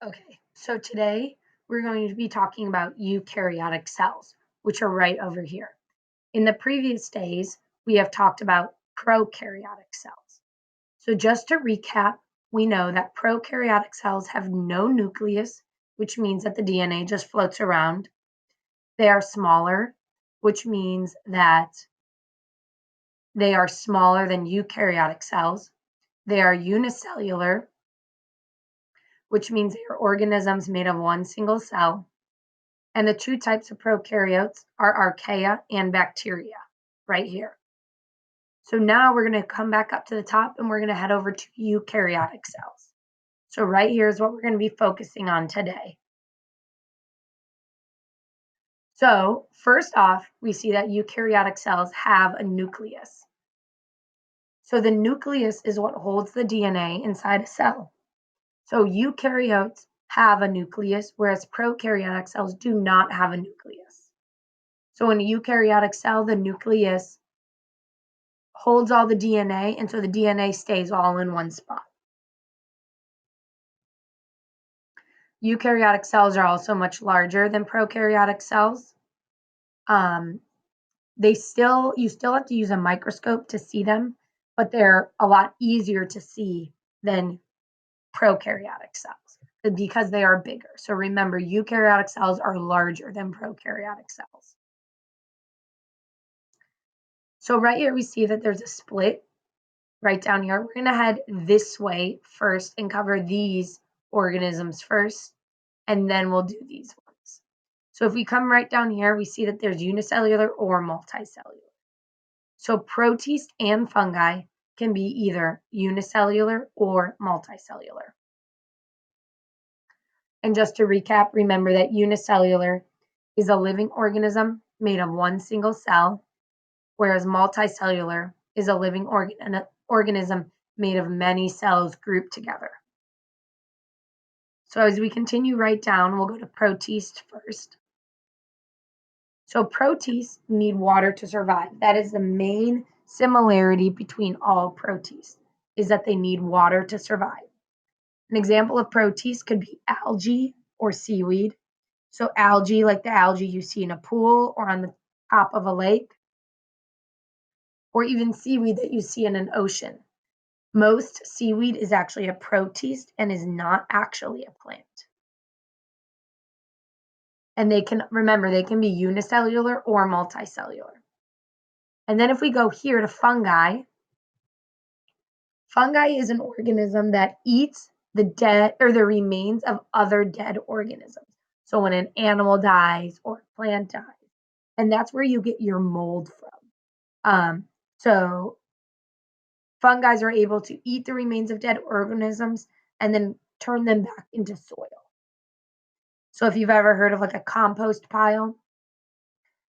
Okay, so today we're going to be talking about eukaryotic cells, which are right over here. In the previous days, we have talked about prokaryotic cells. So just to recap, we know that prokaryotic cells have no nucleus, which means that the DNA just floats around. They are smaller, which means that they are smaller than eukaryotic cells. They are unicellular, which means they are organisms made of one single cell. And the two types of prokaryotes are archaea and bacteria, right here. So now we're going to come back up to the top and we're going to head over to eukaryotic cells. So right here is what we're going to be focusing on today. So first off, we see that eukaryotic cells have a nucleus. So the nucleus is what holds the DNA inside a cell. So eukaryotes have a nucleus, whereas prokaryotic cells do not have a nucleus. So in a eukaryotic cell, the nucleus holds all the DNA, and so the DNA stays all in one spot. Eukaryotic cells are also much larger than prokaryotic cells. You still have to use a microscope to see them, but they're a lot easier to see than prokaryotic cells because they are bigger. So remember, eukaryotic cells are larger than prokaryotic cells. So right here we see that there's a split right down here. We're going to head this way first and cover these organisms first, and then we'll do these ones. So if we come right down here, we see that there's unicellular or multicellular. So protists and fungi can be either unicellular or multicellular. And just to recap, remember that unicellular is a living organism made of one single cell, whereas multicellular is a living organism made of many cells grouped together. So as we continue right down, we'll go to protists first. So protists need water to survive. That is the main similarity between all protists, is that they need water to survive. An example of protists could be algae or seaweed. So algae, like the algae you see in a pool or on the top of a lake, or even seaweed that you see in an ocean. Most seaweed is actually a protist and is not actually a plant. And they can be unicellular or multicellular. And then if we go here to fungi, fungi is an organism that eats the dead or the remains of other dead organisms. So when an animal dies or a plant dies, and that's where you get your mold from. So fungi are able to eat the remains of dead organisms and then turn them back into soil. So if you've ever heard of like a compost pile,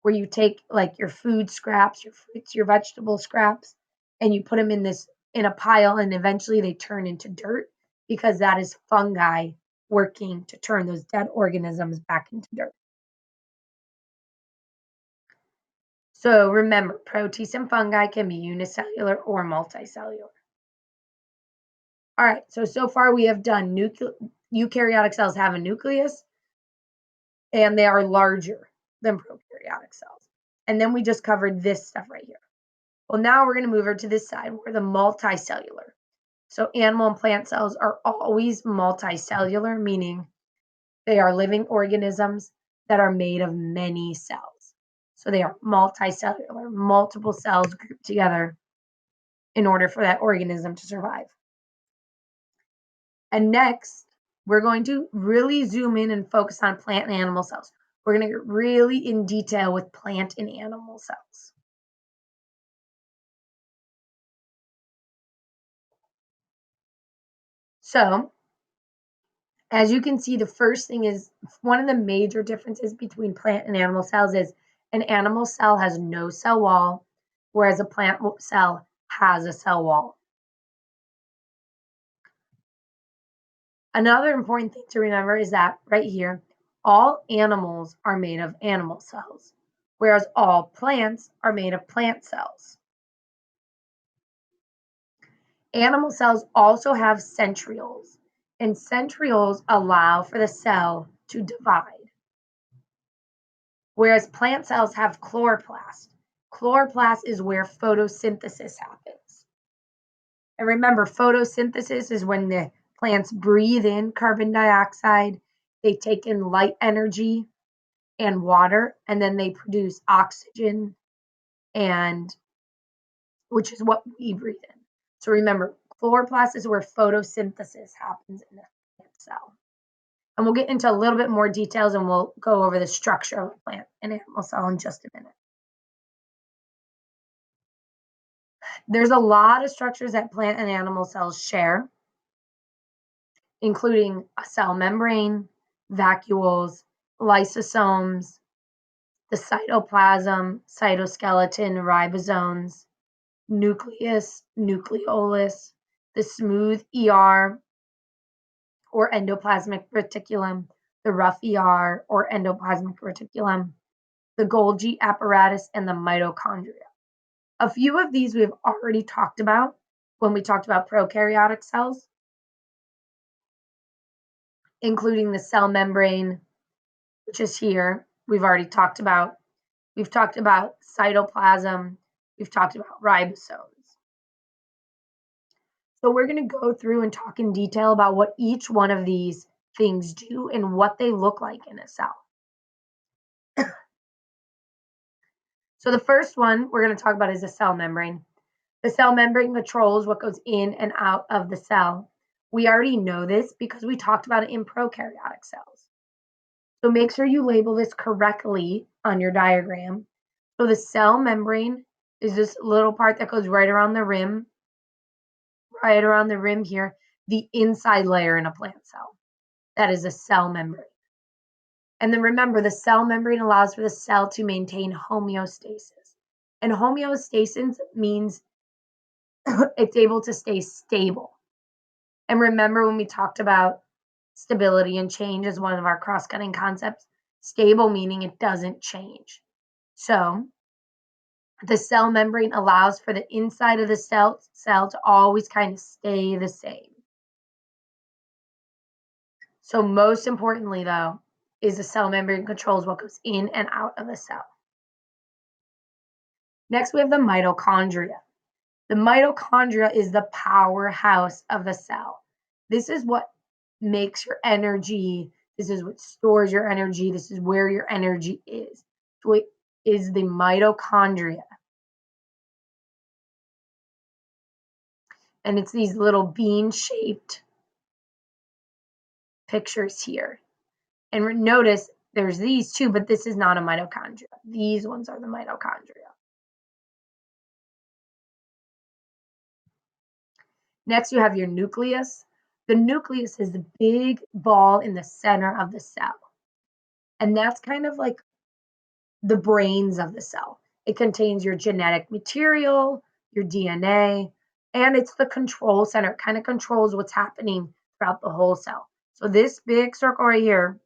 where you take like your food scraps, your fruits, your vegetable scraps, and you put them in a pile, and eventually they turn into dirt because that is fungi working to turn those dead organisms back into dirt. So remember, protists and fungi can be unicellular or multicellular. All right, so far we have done eukaryotic cells have a nucleus, and they are larger than prokaryotic cells. And then we just covered this stuff right here. Well, now we're going to move over to this side where the multicellular. So animal and plant cells are always multicellular, meaning they are living organisms that are made of many cells. So they are multicellular, multiple cells grouped together in order for that organism to survive. And next, we're going to really zoom in and focus on plant and animal cells. We're going to get really in detail with plant and animal cells. So, as you can see, the first thing is one of the major differences between plant and animal cells is an animal cell has no cell wall, whereas a plant cell has a cell wall. Another important thing to remember is that right here, all animals are made of animal cells, whereas all plants are made of plant cells. Animal cells also have centrioles, And centrioles allow for the cell to divide, whereas plant cells have chloroplast. Chloroplast is where photosynthesis happens. And remember, photosynthesis is when the plants breathe in carbon dioxide, they take in light energy and water, and then they produce oxygen, and which is what we breathe in. So remember, chloroplast is where photosynthesis happens in the plant cell. And we'll get into a little bit more details and we'll go over the structure of a plant and animal cell in just a minute. There's a lot of structures that plant and animal cells share, including a cell membrane, vacuoles, lysosomes, the cytoplasm, cytoskeleton, ribosomes, nucleus, nucleolus, the smooth ER or endoplasmic reticulum, the rough ER or endoplasmic reticulum, the Golgi apparatus, and the mitochondria. A few of these we've already talked about when we talked about prokaryotic cells, including the cell membrane, which is here. We've already talked about. We've talked about cytoplasm. We've talked about ribosomes. So we're going to go through and talk in detail about what each one of these things do and what they look like in a cell. So the first one we're going to talk about is the cell membrane. The cell membrane controls what goes in and out of the cell. We already know this because we talked about it in prokaryotic cells. So make sure you label this correctly on your diagram. So the cell membrane is this little part that goes right around the rim here, the inside layer in a plant cell. That is a cell membrane. And then remember, the cell membrane allows for the cell to maintain homeostasis. And homeostasis means it's able to stay stable. And remember when we talked about stability and change as one of our cross-cutting concepts, stable meaning it doesn't change. So the cell membrane allows for the inside of the cell to always kind of stay the same. So most importantly, though, is the cell membrane controls what goes in and out of the cell. Next, we have the mitochondria. The mitochondria is the powerhouse of the cell. This is what makes your energy. This is what stores your energy. This is where your energy is. So it is the mitochondria. And it's these little bean-shaped pictures here. And notice there's these two, but this is not a mitochondria. These ones are the mitochondria. Next, you have your nucleus. The nucleus is the big ball in the center of the cell. And that's kind of like the brains of the cell. It contains your genetic material, your DNA, and it's the control center. It kind of controls what's happening throughout the whole cell. So this big circle right here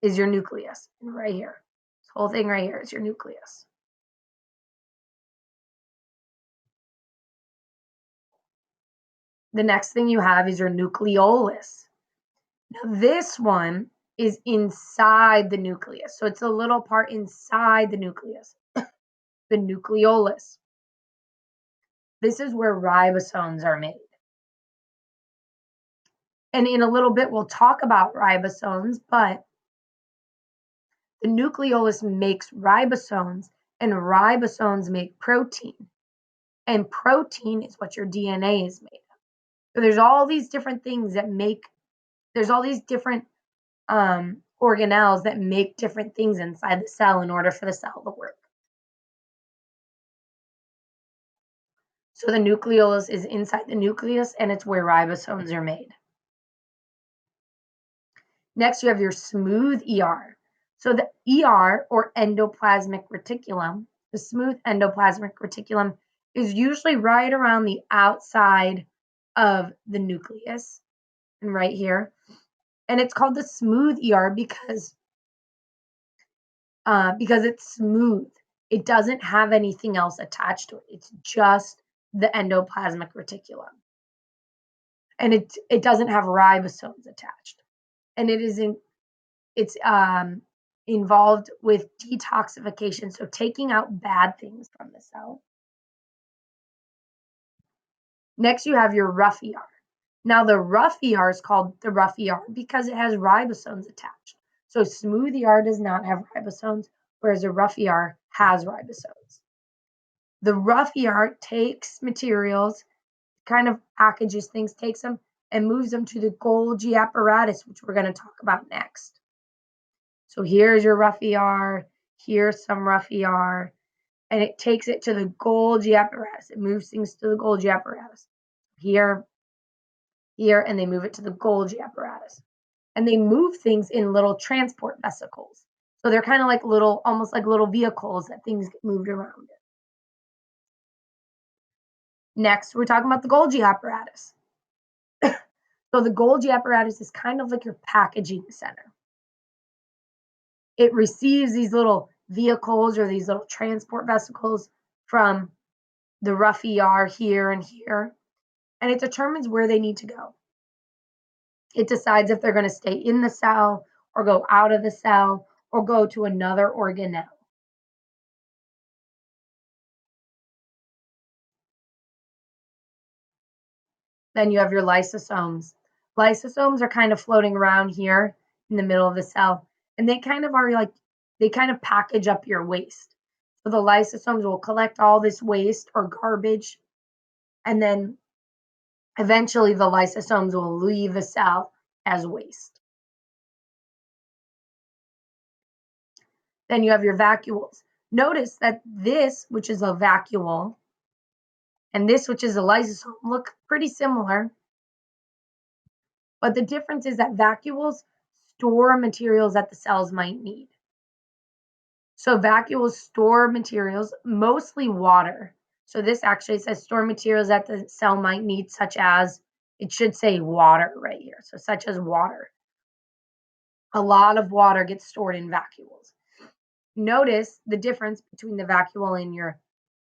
is your nucleus, and right here. This whole thing right here is your nucleus. The next thing you have is your nucleolus. Now this one is inside the nucleus. So it's a little part inside the nucleus, the nucleolus. This is where ribosomes are made. And in a little bit, we'll talk about ribosomes, but the nucleolus makes ribosomes, and ribosomes make protein. And protein is what your DNA is made of. So there's all these different things that make, there's all these different organelles that make different things inside the cell in order for the cell to work. So the nucleolus is inside the nucleus, and it's where ribosomes are made. Next, you have your smooth ER. So the ER, or endoplasmic reticulum, the smooth endoplasmic reticulum, is usually right around the outside of the nucleus, and right here. And it's called the smooth ER because it's smooth. It doesn't have anything else attached to it. It's just the endoplasmic reticulum. and it doesn't have ribosomes attached, and it's involved with detoxification, so taking out bad things from the cell. Next, you have your rough ER. Now, the rough ER is called the rough ER because it has ribosomes attached. So smooth ER does not have ribosomes, whereas a rough ER has ribosomes. The rough ER takes materials, kind of packages things, takes them and moves them to the Golgi apparatus, which we're going to talk about next. So here's your rough ER, here's some rough ER, and it takes it to the Golgi apparatus. It moves things to the Golgi apparatus. Here, and they move it to the Golgi apparatus. And they move things in little transport vesicles. So they're kind of like little, almost like little vehicles that things get moved around in. Next, we're talking about the Golgi apparatus. So the Golgi apparatus is kind of like your packaging center. It receives these little vehicles or these little transport vesicles from the rough ER here and here, and it determines where they need to go. It decides if they're going to stay in the cell or go out of the cell or go to another organelle. Then you have your lysosomes. Lysosomes are kind of floating around here in the middle of the cell, and they kind of are like, they kind of package up your waste. So the lysosomes will collect all this waste or garbage, and then eventually the lysosomes will leave the cell as waste. Then you have your vacuoles. Notice that this, which is a vacuole, and this, which is a lysosome, look pretty similar. But the difference is that vacuoles store materials that the cells might need. So vacuoles store materials, mostly water. So this actually says store materials that the cell might need, such as, it should say water right here. So such as water. A lot of water gets stored in vacuoles. Notice the difference between the vacuole in your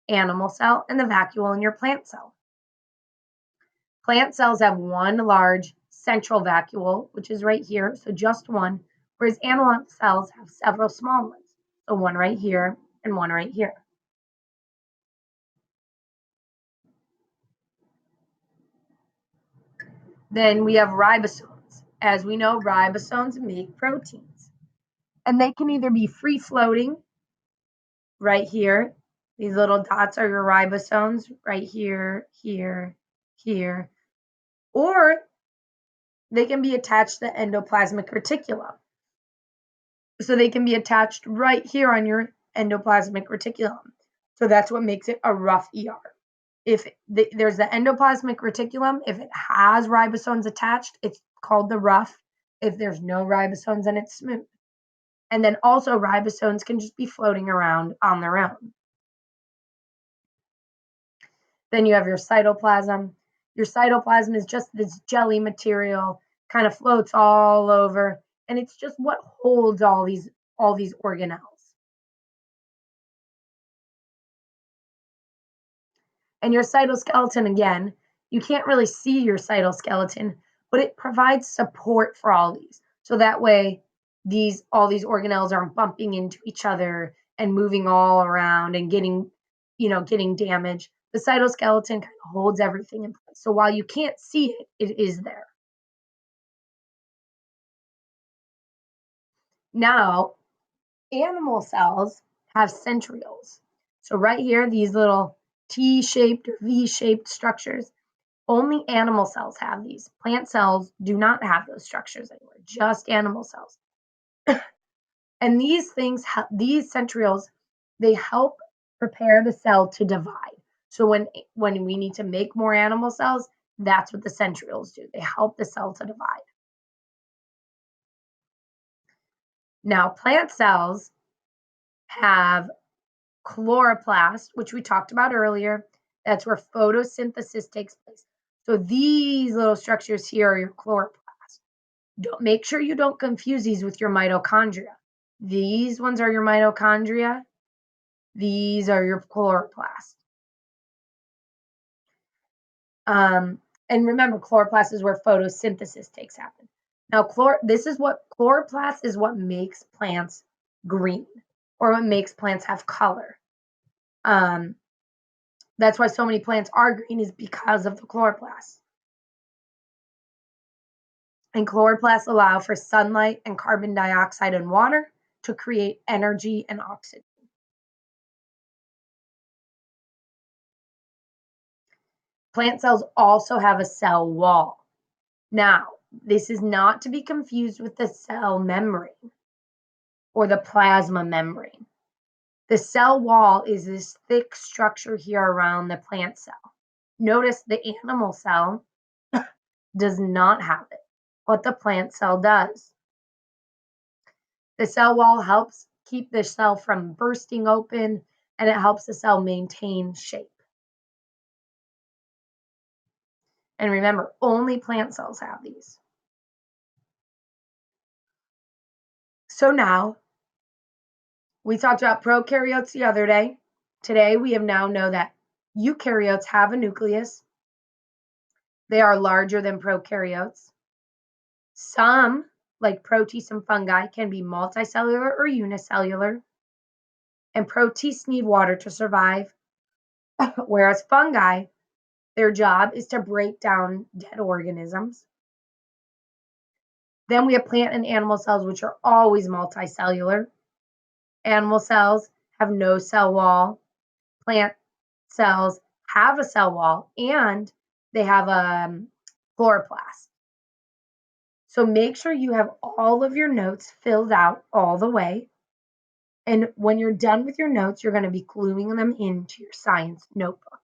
animal cell and the vacuole in your plant cell. Plant cells have one large central vacuole, which is right here, so just one, whereas animal cells have several small ones, so one right here and one right here. Then we have ribosomes. As we know, ribosomes make proteins, and they can either be free floating right here. These little dots are your ribosomes right here, here, here, or they can be attached to the endoplasmic reticulum. So they can be attached right here on your endoplasmic reticulum. So that's what makes it a rough ER. If there's the endoplasmic reticulum, if it has ribosomes attached, it's called the rough. If there's no ribosomes, then it's smooth. And then also ribosomes can just be floating around on their own. Then you have your cytoplasm. Your cytoplasm is just this jelly material, kind of floats all over, and it's just what holds all these organelles. And your cytoskeleton, again, you can't really see your cytoskeleton, but it provides support for all these. So that way all these organelles aren't bumping into each other and moving all around and getting damaged. The cytoskeleton kind of holds everything in place. So while you can't see it, it is there. Now, animal cells have centrioles. So right here, these little T-shaped or V-shaped structures, only animal cells have these. Plant cells do not have those structures anymore, just animal cells. And these centrioles, they help prepare the cell to divide. So when we need to make more animal cells, that's what the centrioles do. They help the cell to divide. Now, plant cells have chloroplast, which we talked about earlier. That's where photosynthesis takes place. So these little structures here are your chloroplast. Make sure you don't confuse these with your mitochondria. These ones are your mitochondria. These are your chloroplasts. And remember, chloroplast is where photosynthesis takes happen. Now, chloroplast is what makes plants green, or what makes plants have color. That's why so many plants are green, is because of the chloroplast. And chloroplasts allow for sunlight and carbon dioxide and water to create energy and oxygen. Plant cells also have a cell wall. Now, this is not to be confused with the cell membrane or the plasma membrane. The cell wall is this thick structure here around the plant cell. Notice the animal cell does not have it, but the plant cell does. The cell wall helps keep the cell from bursting open, and it helps the cell maintain shape. And remember, only plant cells have these. So now, we talked about prokaryotes the other day. Today, we have now know that eukaryotes have a nucleus. They are larger than prokaryotes. Some, like protists and fungi, can be multicellular or unicellular. And protists need water to survive, whereas fungi, their job is to break down dead organisms. Then we have plant and animal cells, which are always multicellular. Animal cells have no cell wall. Plant cells have a cell wall, and they have a chloroplast. So make sure you have all of your notes filled out all the way. And when you're done with your notes, you're going to be gluing them into your science notebook.